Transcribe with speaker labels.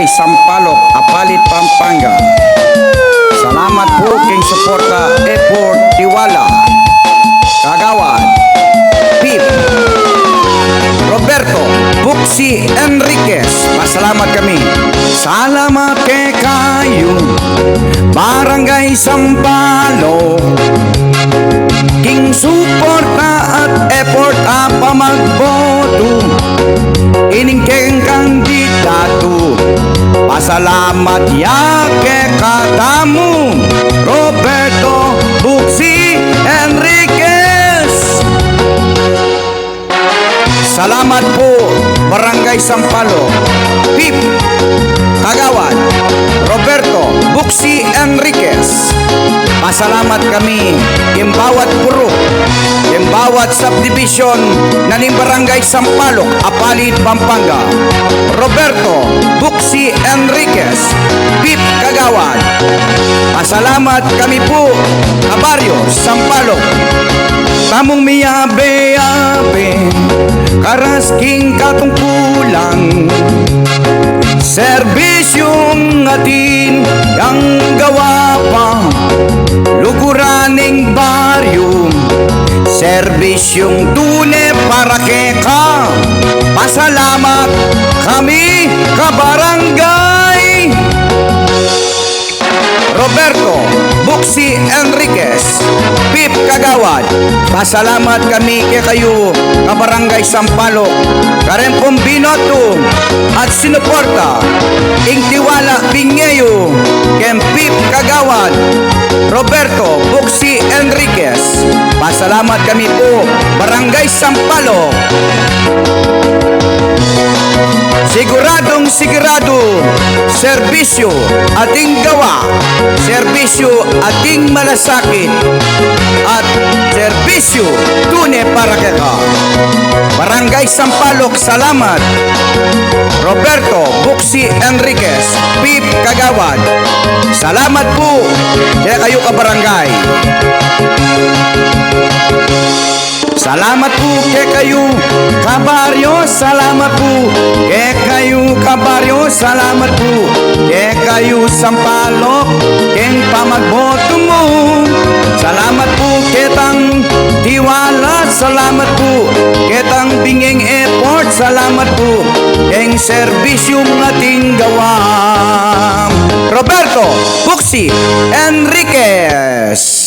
Speaker 1: Barangay Sampaloc, Apalit, Pampanga. Salamat po king suporta Effort Tiwala, Kagawad, Pip, Roberto, Buxi Enriquez. Pasalamat kami. Salamat kay kayo, Barangay Sampaloc, king suporta at effort apa magboto ining keng kandidato. Pasalamat ya ke katamu Roberto Buxi Enriquez. Salamat po Barangay Sampaloc, Pip, Kagawad, Roberto Buxi Enriquez. Pasalamat kami yung bawat puro, yung bawat subdivision na ning Barangay Sampaloc, Apalit, Pampanga. Roberto Buxi Enriquez, Pip, Kagawad. Pasalamat kami po kabaryo Sampaloc. Tamong miyabe-yabe, karasking katungkulang serbisyong atin ang gawa pa luguraning baryo, serbisyong tune para keka. Pasalamat kami kabarangay Roberto Buxi Enriquez, Pip, Kagawad. Pasalamat kami kay kayo kabarangay Sampaloc, karen pong binoto at sinuporta ing tiwala pingeyo ken Pip, Kagawad, Roberto Buxi Enriquez. Pasalamat kami po Barangay Sampaloc. Siguradong sigurado, serbisyo ating gawa, serbisyo ating malasakit, at serbisyo tune para keka. Barangay Sampaloc, salamat. Roberto Buxi Enriquez, Pip, Kagawad. Salamat po kaya kayo kabarangay. Salamat po kay kayo kabaryo, salamat po kay kayo kabaryo, salamat po kay kayo Sampaloc, king pamagboto mo. Salamat po ketang tiwala, salamat po ketang binging effort, salamat po king serbisyong ating gawa. Roberto Buxi Enriquez.